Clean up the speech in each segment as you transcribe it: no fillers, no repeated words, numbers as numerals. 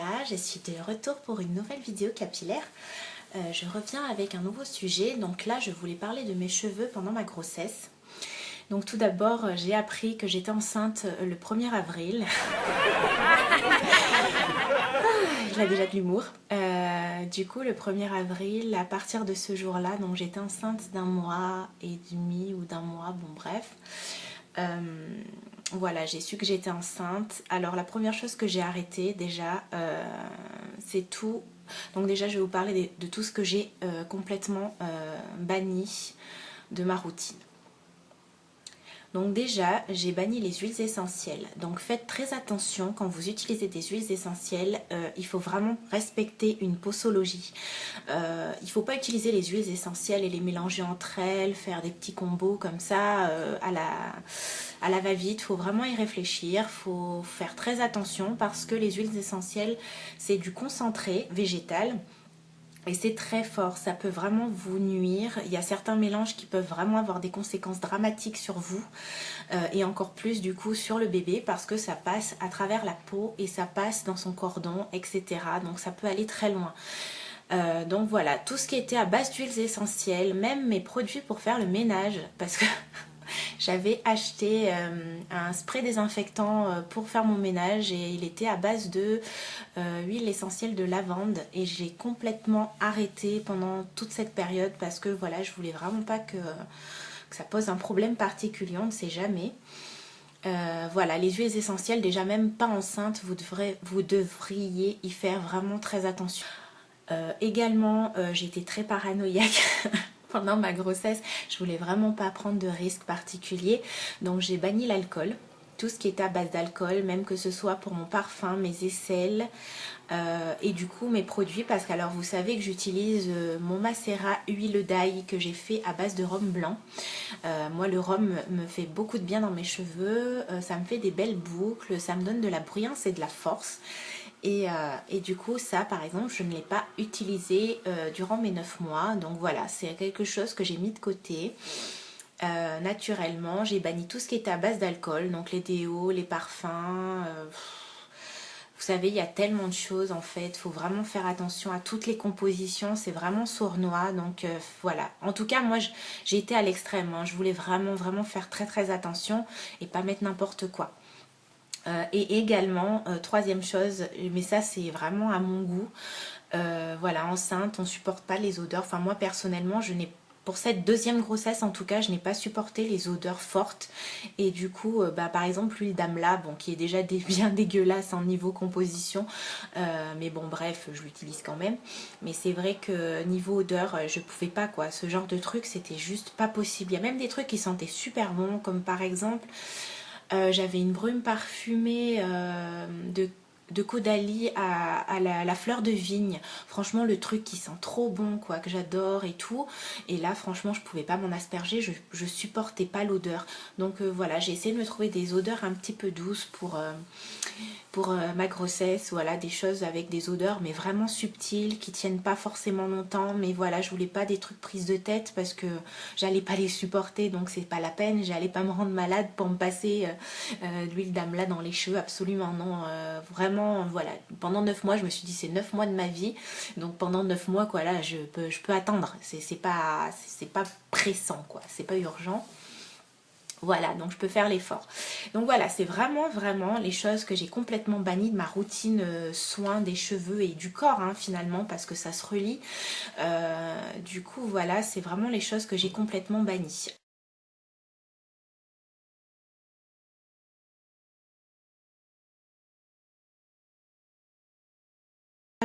Voilà, je suis de retour pour une nouvelle vidéo capillaire. Je reviens avec un nouveau sujet. Donc là, je voulais parler de mes cheveux pendant ma grossesse. Donc tout d'abord, j'ai appris que j'étais enceinte le 1er avril. Il a déjà de l'humour. Du coup, le 1er avril, à partir de ce jour-là, donc j'étais enceinte d'1 mois et demi ou d'1 mois, bon bref. Voilà, j'ai su que j'étais enceinte. Alors la première chose que j'ai arrêté déjà, c'est tout. Donc déjà, je vais vous parler de tout ce que j'ai complètement banni de ma routine. Donc déjà, j'ai banni les huiles essentielles. Donc faites très attention quand vous utilisez des huiles essentielles. Il faut vraiment respecter une posologie. Il ne faut pas utiliser les huiles essentielles et les mélanger entre elles, faire des petits combos comme ça à la va-vite. Il faut vraiment y réfléchir. Il faut faire très attention parce que les huiles essentielles, c'est du concentré végétal. Et c'est très fort, ça peut vraiment vous nuire. Il y a certains mélanges qui peuvent vraiment avoir des conséquences dramatiques sur vous et encore plus du coup sur le bébé parce que ça passe à travers la peau et ça passe dans son cordon, etc. Donc ça peut aller très loin. Donc voilà, tout ce qui était à base d'huiles essentielles, même mes produits pour faire le ménage, parce que j'avais acheté un spray désinfectant pour faire mon ménage et il était à base de huile essentielle de lavande et j'ai complètement arrêté pendant toute cette période parce que voilà, je voulais vraiment pas que ça pose un problème particulier, on ne sait jamais. Voilà, les huiles essentielles, déjà même pas enceinte, vous devriez y faire vraiment très attention. Également, j'étais très paranoïaque pendant ma grossesse. Je voulais vraiment pas prendre de risques particuliers. Donc j'ai banni l'alcool. Tout ce qui est à base d'alcool, même que ce soit pour mon parfum, mes aisselles et du coup mes produits. Parce que alors vous savez que j'utilise mon Macera huile d'ail que j'ai fait à base de rhum blanc. Moi le rhum me fait beaucoup de bien dans mes cheveux. Ça me fait des belles boucles, ça me donne de la brillance et de la force. Et du coup ça par exemple je ne l'ai pas utilisé durant mes 9 mois. Donc voilà, c'est quelque chose que j'ai mis de côté. Naturellement j'ai banni tout ce qui était à base d'alcool. Donc les déos, les parfums. Vous savez, il y a tellement de choses en fait. Il faut vraiment faire attention à toutes les compositions. C'est vraiment sournois. Donc voilà. En tout cas moi j'ai été à l'extrême. Je voulais vraiment faire très attention. Et pas mettre n'importe quoi. Et également, troisième chose, mais ça c'est vraiment à mon goût, voilà, enceinte, on supporte pas les odeurs. Enfin moi personnellement, pour cette deuxième grossesse en tout cas, je n'ai pas supporté les odeurs fortes. Et du coup, par exemple l'huile d'amla, bon, qui est déjà bien dégueulasse en niveau composition, mais bon bref, je l'utilise quand même. Mais c'est vrai que niveau odeur, je pouvais pas quoi. Ce genre de truc, c'était juste pas possible. Il y a même des trucs qui sentaient super bons, comme par exemple... j'avais une brume parfumée de Caudalie à la fleur de vigne. Franchement le truc qui sent trop bon quoi, que j'adore et tout. Et là franchement je pouvais pas m'en asperger, je supportais pas l'odeur. Donc voilà, j'ai essayé de me trouver des odeurs un petit peu douces pour ma grossesse. Voilà, des choses avec des odeurs mais vraiment subtiles, qui tiennent pas forcément longtemps. Mais voilà, je voulais pas des trucs prises de tête parce que j'allais pas les supporter, donc c'est pas la peine. J'allais pas me rendre malade pour me passer de l'huile d'amla dans les cheveux, absolument non. Vraiment voilà, pendant 9 mois je me suis dit c'est 9 mois de ma vie, donc pendant 9 mois quoi, là je peux attendre. C'est pas pressant quoi, c'est pas urgent. Voilà, donc je peux faire l'effort. Donc voilà, c'est vraiment les choses que j'ai complètement bannies de ma routine soin des cheveux et du corps finalement, parce que ça se relie. Du coup voilà, c'est vraiment les choses que j'ai complètement bannies.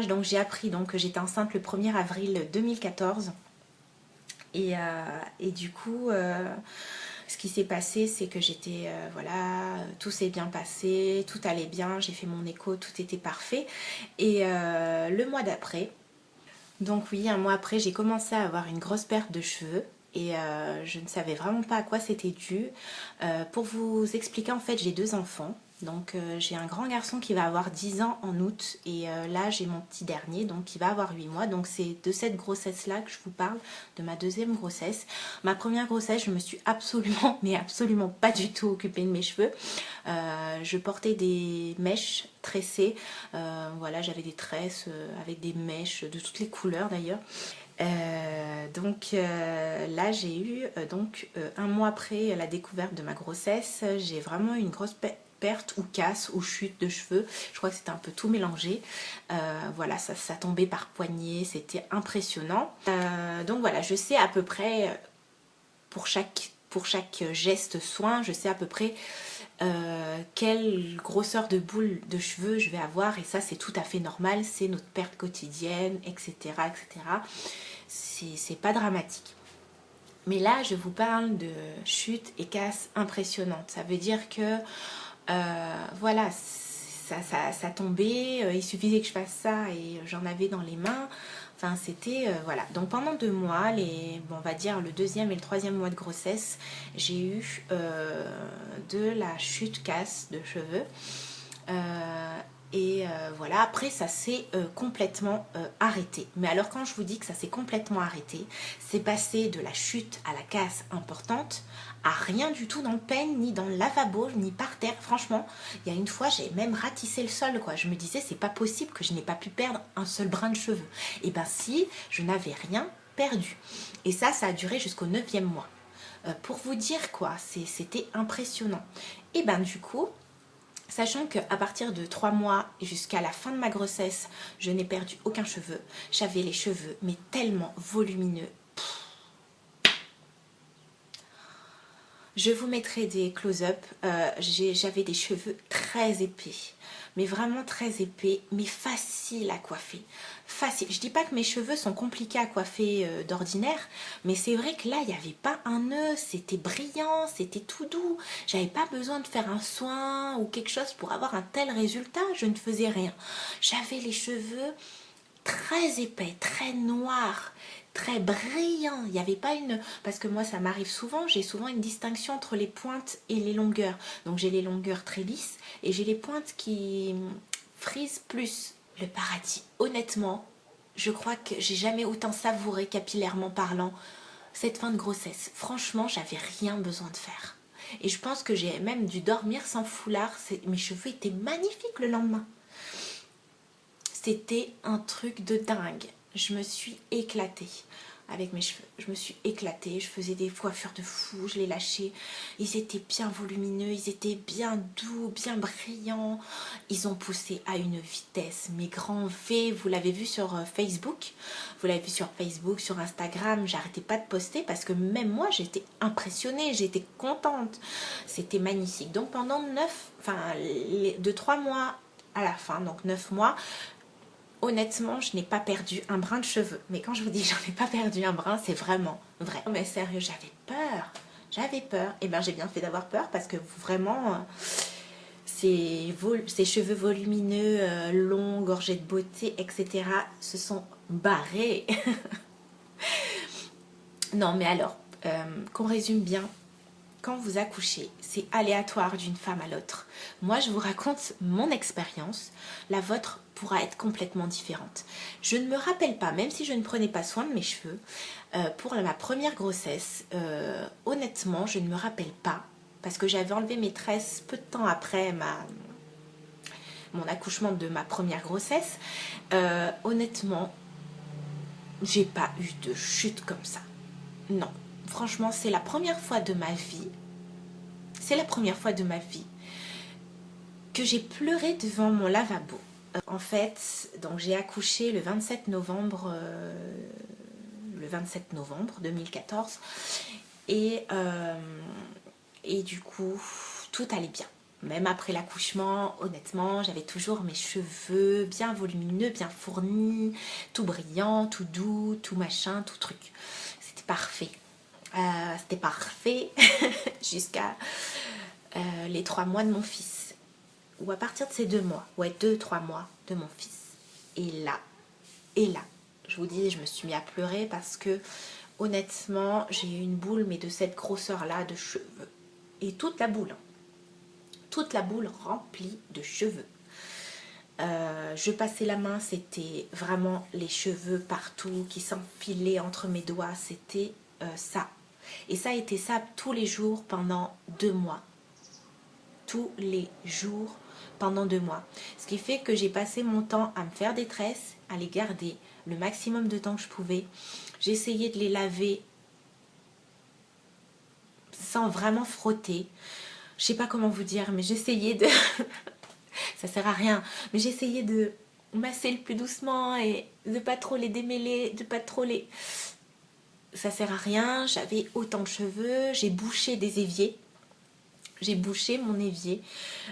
Donc j'ai appris donc, que j'étais enceinte le 1er avril 2014 et du coup ce qui s'est passé c'est que j'étais voilà, tout s'est bien passé, tout allait bien, j'ai fait mon écho, tout était parfait. Et le mois d'après, donc oui, 1 mois après, j'ai commencé à avoir une grosse perte de cheveux. Et je ne savais vraiment pas à quoi c'était dû. Pour vous expliquer, en fait j'ai 2 enfants. Donc j'ai un grand garçon qui va avoir 10 ans en août et là j'ai mon petit dernier donc qui va avoir 8 mois. Donc c'est de cette grossesse là que je vous parle, de ma deuxième grossesse. Ma première grossesse, je me suis absolument mais absolument pas du tout occupée de mes cheveux. Je portais des mèches tressées, voilà, j'avais des tresses avec des mèches de toutes les couleurs d'ailleurs. Là j'ai eu un mois après la découverte de ma grossesse, j'ai vraiment eu une grosse perte ou casse ou chute de cheveux. Je crois que c'était un peu tout mélangé. Voilà, ça tombait par poignées, c'était impressionnant. Donc voilà, je sais à peu près pour chaque geste soin, je sais à peu près quelle grosseur de boule de cheveux je vais avoir, et ça c'est tout à fait normal, c'est notre perte quotidienne, etc. etc. C'est pas dramatique. Mais là je vous parle de chute et casse impressionnante. Ça veut dire que voilà, ça tombait, il suffisait que je fasse ça et j'en avais dans les mains. Enfin, c'était, voilà. Donc pendant 2 mois, on va dire le 2e et le 3e mois de grossesse, j'ai eu de la chute casse de cheveux. Voilà, après ça s'est complètement arrêté. Mais alors quand je vous dis que ça s'est complètement arrêté, c'est passé de la chute à la casse importante à rien du tout dans le peigne, ni dans le lavabo, ni par terre. Franchement, il y a une fois, j'ai même ratissé le sol, quoi. Je me disais, c'est pas possible que je n'ai pas pu perdre un seul brin de cheveux. Et ben si, je n'avais rien perdu. Et ça a duré jusqu'au 9e mois. Pour vous dire quoi, c'était impressionnant. Et ben du coup, sachant qu'à partir de 3 mois jusqu'à la fin de ma grossesse, je n'ai perdu aucun cheveu. J'avais les cheveux, mais tellement volumineux. Je vous mettrai des close-up. J'avais des cheveux très épais. Mais vraiment très épais, mais facile à coiffer. Facile. Je dis pas que mes cheveux sont compliqués à coiffer d'ordinaire, mais c'est vrai que là, il n'y avait pas un nœud, c'était brillant, c'était tout doux. J'avais pas besoin de faire un soin ou quelque chose pour avoir un tel résultat, je ne faisais rien. J'avais les cheveux très épais, très noirs, très brillants. Il n'y avait pas une... Parce que moi, ça m'arrive souvent, j'ai souvent une distinction entre les pointes et les longueurs. Donc j'ai les longueurs très lisses et j'ai les pointes qui frisent plus. Le paradis, honnêtement, je crois que j'ai jamais autant savouré capillairement parlant cette fin de grossesse. Franchement, j'avais rien besoin de faire. Et je pense que j'ai même dû dormir sans foulard. Mes cheveux étaient magnifiques le lendemain. C'était un truc de dingue. Je me suis éclatée avec mes cheveux. Je me suis éclatée. Je faisais des coiffures de fou. Je les lâchais. Ils étaient bien volumineux. Ils étaient bien doux, bien brillants. Ils ont poussé à une vitesse. Mes grands V, vous l'avez vu sur Facebook. Vous l'avez vu sur Facebook, sur Instagram. J'arrêtais pas de poster parce que même moi, j'étais impressionnée. J'étais contente. C'était magnifique. Donc pendant 3 mois à la fin, donc 9 mois, honnêtement, je n'ai pas perdu un brin de cheveux. Mais quand je vous dis j'en ai pas perdu un brin, c'est vraiment vrai. Mais sérieux, j'avais peur. J'avais peur. Et bien, j'ai bien fait d'avoir peur parce que vraiment, ces cheveux volumineux, longs, gorgés de beauté, etc. se sont barrés. Non, mais alors, qu'on résume bien. Quand vous accouchez, c'est aléatoire d'une femme à l'autre. Moi, je vous raconte mon expérience. La vôtre pourra être complètement différente. Je ne me rappelle pas, même si je ne prenais pas soin de mes cheveux, pour ma première grossesse, honnêtement, je ne me rappelle pas, parce que j'avais enlevé mes tresses peu de temps après mon accouchement de ma première grossesse. Honnêtement, j'ai pas eu de chute comme ça. Non. Franchement, c'est la première fois de ma vie, que j'ai pleuré devant mon lavabo. En fait, donc j'ai accouché le 27 novembre 2014 et du coup, tout allait bien. Même après l'accouchement, honnêtement, j'avais toujours mes cheveux bien volumineux, bien fournis, tout brillant, tout doux, tout machin, tout truc. C'était parfait. Jusqu'à les 3 mois de mon fils, ou à partir de ces 2 mois, 2-3 mois de mon fils. Et là, je vous dis, je me suis mis à pleurer parce que honnêtement, j'ai eu une boule, mais de cette grosseur là de cheveux, et toute la boule remplie de cheveux. Je passais la main, c'était vraiment les cheveux partout qui s'enfilaient entre mes doigts, c'était ça. Et ça a été ça tous les jours pendant 2 mois. tous les jours pendant 2 mois. Ce qui fait que j'ai passé mon temps à me faire des tresses, à les garder le maximum de temps que je pouvais. J'ai essayé de les laver sans vraiment frotter. Je sais pas comment vous dire, mais j'essayais de... ça sert à rien, mais j'essayais de masser le plus doucement et de pas trop les démêler, de pas trop les... Ça sert à rien, j'avais autant de cheveux, j'ai bouché des éviers. J'ai bouché mon évier,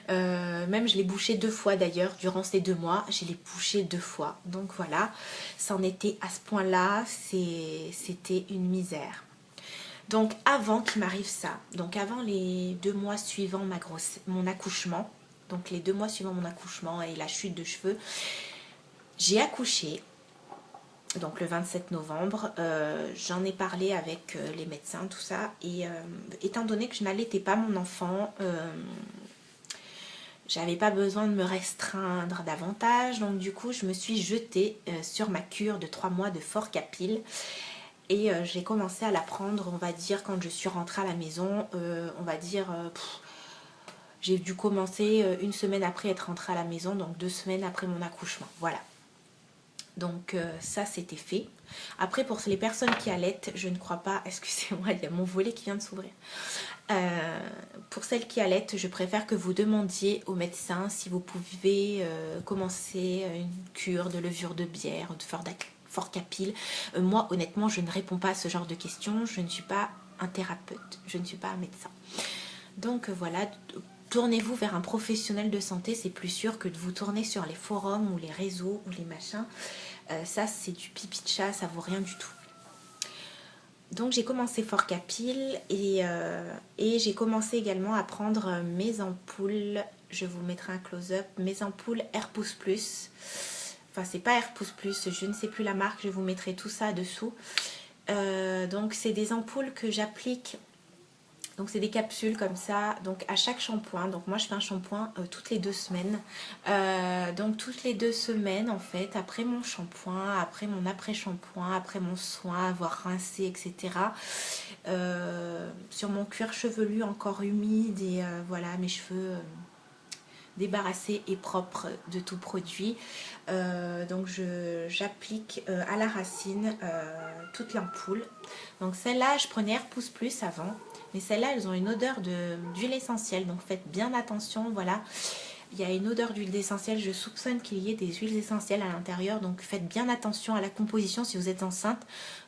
même je l'ai bouché 2 fois d'ailleurs, durant ces 2 mois, je l'ai bouché 2 fois. Donc voilà, c'en était à ce point-là, c'était une misère. Donc avant qu'il m'arrive ça, donc avant les 2 mois suivant mon accouchement, donc les 2 mois suivant mon accouchement et la chute de cheveux, j'ai accouché. Donc le 27 novembre, j'en ai parlé avec les médecins, tout ça, et étant donné que je n'allaitais pas mon enfant, j'avais pas besoin de me restreindre davantage, donc du coup je me suis jetée sur ma cure de 3 mois de Forcapil, et j'ai commencé à la prendre, on va dire, quand je suis rentrée à la maison, on va dire... j'ai dû commencer 1 semaine après être rentrée à la maison, donc 2 semaines après mon accouchement, voilà. Donc ça c'était fait. Après pour les personnes qui allaitent, je ne crois pas, excusez-moi, il y a mon volet qui vient de s'ouvrir. Pour celles qui allaitent, je préfère que vous demandiez au médecin si vous pouvez commencer une cure de levure de bière, de Forcapil. Moi honnêtement je ne réponds pas à ce genre de questions, je ne suis pas un thérapeute, je ne suis pas un médecin. Donc voilà, tournez-vous vers un professionnel de santé, c'est plus sûr que de vous tourner sur les forums ou les réseaux ou les machins. Ça c'est du pipi de chat, ça vaut rien du tout. Donc j'ai commencé Forcapil et j'ai commencé également à prendre mes ampoules, je vous mettrai un close-up, mes ampoules Air Pousse Plus. Enfin c'est pas Air Pousse Plus, je ne sais plus la marque, je vous mettrai tout ça dessous. Donc c'est des ampoules que j'applique. Donc c'est des capsules comme ça, donc à chaque shampoing. Donc moi je fais un shampoing toutes les 2 semaines. Donc toutes les 2 semaines en fait, après mon shampoing, après mon après-shampoing, après mon soin, avoir rincé, etc. Sur mon cuir chevelu encore humide et voilà mes cheveux débarrassés et propres de tout produit. Donc j'applique à la racine toute l'ampoule. Donc celle-là je prenais Air Pousse Plus avant. Mais celles-là, elles ont une odeur d'huile essentielle. Donc faites bien attention, voilà. Il y a une odeur d'huile essentielle. Je soupçonne qu'il y ait des huiles essentielles à l'intérieur. Donc faites bien attention à la composition si vous êtes enceinte.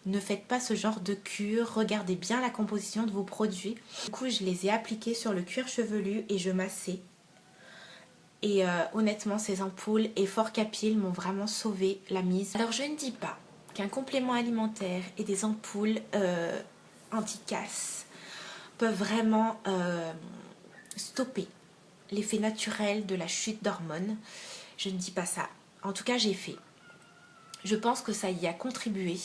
Ne faites pas ce genre de cure. Regardez bien la composition de vos produits. Du coup, je les ai appliqués sur le cuir chevelu et je massais. Et honnêtement, ces ampoules et Forcapil m'ont vraiment sauvé la mise. Alors je ne dis pas qu'un complément alimentaire et des ampoules anti-casse peuvent vraiment stopper l'effet naturel de la chute d'hormones. Je ne dis pas ça. En tout cas, j'ai fait. Je pense que ça y a contribué.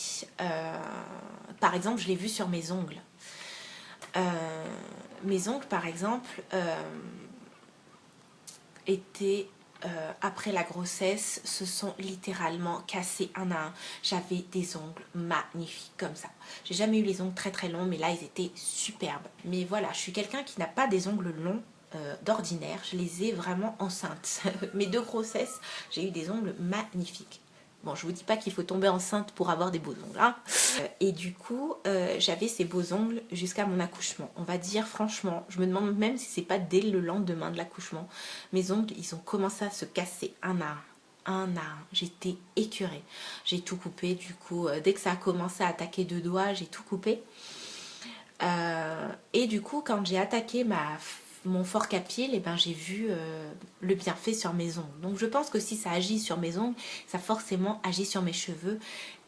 Par exemple, je l'ai vu sur mes ongles. Mes ongles, par exemple, étaient... après la grossesse, se sont littéralement cassés un à un. J'avais des ongles magnifiques comme ça. J'ai jamais eu les ongles très très longs, mais là ils étaient superbes. Mais voilà, je suis quelqu'un qui n'a pas des ongles longs d'ordinaire. Je les ai vraiment enceintes. Mes 2 grossesses, j'ai eu des ongles magnifiques. Bon, je vous dis pas qu'il faut tomber enceinte pour avoir des beaux ongles. Hein. Et du coup, j'avais ces beaux ongles jusqu'à mon accouchement. On va dire franchement, je me demande même si c'est pas dès le lendemain de l'accouchement. Mes ongles, ils ont commencé à se casser un à un. J'étais écœurée. J'ai tout coupé du coup. Dès que ça a commencé à attaquer 2 doigts, j'ai tout coupé. Et du coup, quand j'ai attaqué mon Forcapil, et ben j'ai vu le bienfait sur mes ongles. Donc je pense que si ça agit sur mes ongles, ça forcément agit sur mes cheveux.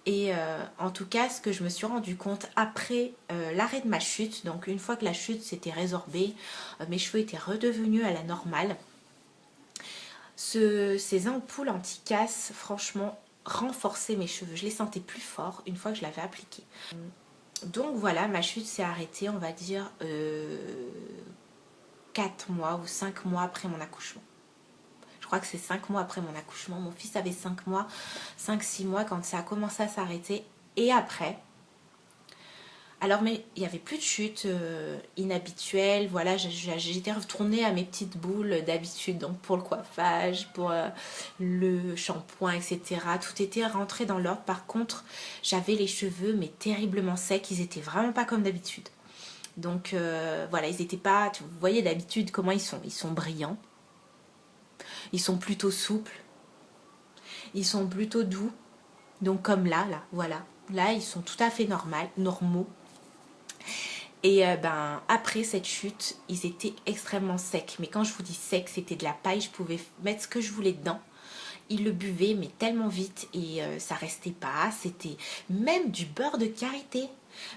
Et en tout cas, ce que je me suis rendu compte après l'arrêt de ma chute, donc une fois que la chute s'était résorbée, mes cheveux étaient redevenus à la normale. Ces ampoules anti-casse, franchement, renforçaient mes cheveux. Je les sentais plus forts une fois que je l'avais appliqué. Donc voilà, ma chute s'est arrêtée, on va dire... 4 mois ou 5 mois après mon accouchement. Je crois que c'est 5 mois après mon accouchement. Mon fils avait 5 mois, 5-6 mois quand ça a commencé à s'arrêter. Et après, Alors, mais il n'y avait plus de chute inhabituelle. Voilà, j'étais retournée à mes petites boules d'habitude. Donc, pour le coiffage, pour le shampoing, etc. Tout était rentré dans l'ordre. Par contre, j'avais les cheveux, mais terriblement secs. Ils étaient vraiment pas comme d'habitude. Donc, voilà, ils n'étaient pas... Vous voyez d'habitude comment ils sont. Ils sont brillants. Ils sont plutôt souples. Ils sont plutôt doux. Donc, comme là, voilà. Là, ils sont tout à fait normaux. Et ben, après cette chute, ils étaient extrêmement secs. Mais quand je vous dis sec, c'était de la paille. Je pouvais mettre ce que je voulais dedans. Ils le buvaient, mais tellement vite. Et ça restait pas. C'était même du beurre de karité.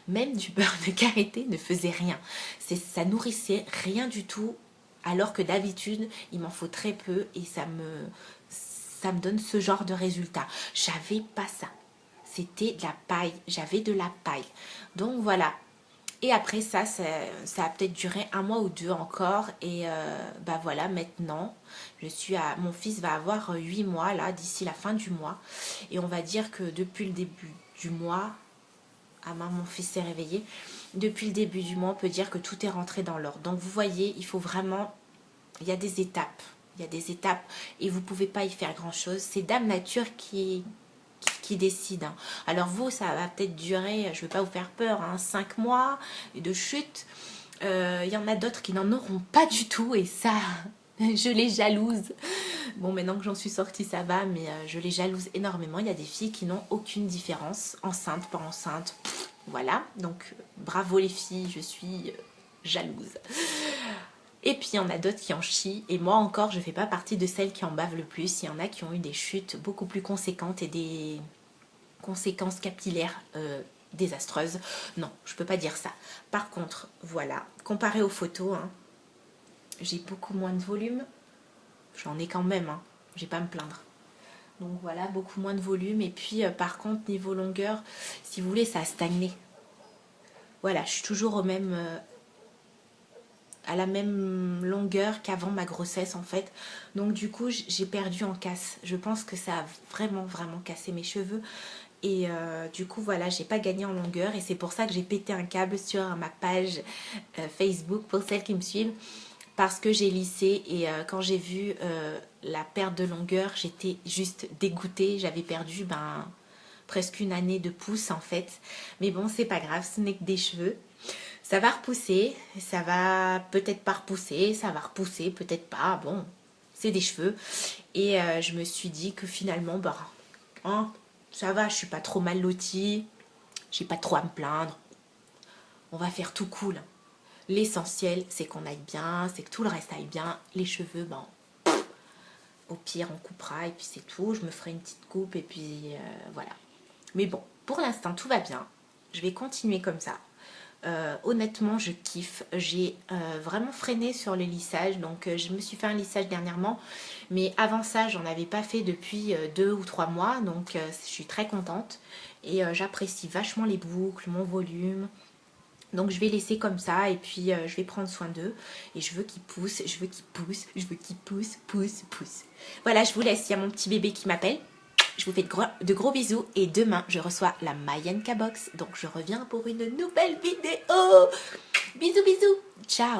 Même du beurre de karité ne faisait rien. Ça nourrissait rien du tout. Alors que d'habitude, il m'en faut très peu. Et ça me donne ce genre de résultat. J'avais pas ça. C'était de la paille. J'avais de la paille. Donc voilà. Et après ça a peut-être duré 1 mois ou 2 encore. Et bah voilà, maintenant, mon fils va avoir 8 mois là, d'ici la fin du mois. Et on va dire que depuis le début du mois, mon fils s'est réveillé. Depuis le début du mois, on peut dire que tout est rentré dans l'ordre. Donc vous voyez, il faut vraiment, il y a des étapes. Il y a des étapes et vous ne pouvez pas y faire grand-chose. C'est Dame Nature qui décide. Alors vous, ça va peut-être durer, je ne veux pas vous faire peur, 5 mois de chute. Il y en a d'autres qui n'en auront pas du tout et ça, je les jalouse. Bon, maintenant que j'en suis sortie, ça va, mais je les jalouse énormément. Il y a des filles qui n'ont aucune différence, enceinte, pas enceinte. Voilà, donc bravo les filles, je suis jalouse. Et puis il y en a d'autres qui en chient. Et moi encore, je ne fais pas partie de celles qui en bavent le plus. Il y en a qui ont eu des chutes beaucoup plus conséquentes et des conséquences capillaires désastreuses. Non, je ne peux pas dire ça. Par contre, voilà, comparé aux photos, j'ai beaucoup moins de volume. J'en ai quand même, je ne vais pas me plaindre. Donc voilà, beaucoup moins de volume. Et puis par contre, niveau longueur, si vous voulez, ça a stagné. Voilà, je suis toujours à la même longueur qu'avant ma grossesse en fait. Donc du coup j'ai perdu en casse. Je pense que ça a vraiment cassé mes cheveux. Et du coup voilà, j'ai pas gagné en longueur. Et c'est pour ça que j'ai pété un câble sur ma page Facebook pour celles qui me suivent. Parce que j'ai lissé et quand j'ai vu la perte de longueur, j'étais juste dégoûtée. J'avais perdu presque 1 année de pouce en fait. Mais bon, c'est pas grave, ce n'est que des cheveux. Ça va repousser, ça va peut-être pas repousser, ça va repousser, peut-être pas. Bon, c'est des cheveux. Et je me suis dit que finalement, ça va, je suis pas trop mal lotie. J'ai pas trop à me plaindre. On va faire tout cool. L'essentiel, c'est qu'on aille bien, c'est que tout le reste aille bien. Les cheveux, au pire, on coupera et puis c'est tout. Je me ferai une petite coupe et puis voilà. Mais bon, pour l'instant, tout va bien. Je vais continuer comme ça. Honnêtement, je kiffe. J'ai vraiment freiné sur le lissage. Donc, je me suis fait un lissage dernièrement. Mais avant ça, j'en avais pas fait depuis 2 ou 3 mois. Donc, je suis très contente. Et j'apprécie vachement les boucles, mon volume. Donc je vais laisser comme ça et puis je vais prendre soin d'eux. Et je veux qu'ils poussent, je veux qu'ils poussent, je veux qu'ils poussent, poussent. Voilà, je vous laisse, il y a mon petit bébé qui m'appelle. Je vous fais de gros bisous et demain je reçois la Mayenka Box. Donc je reviens pour une nouvelle vidéo. Bisous, bisous. Ciao.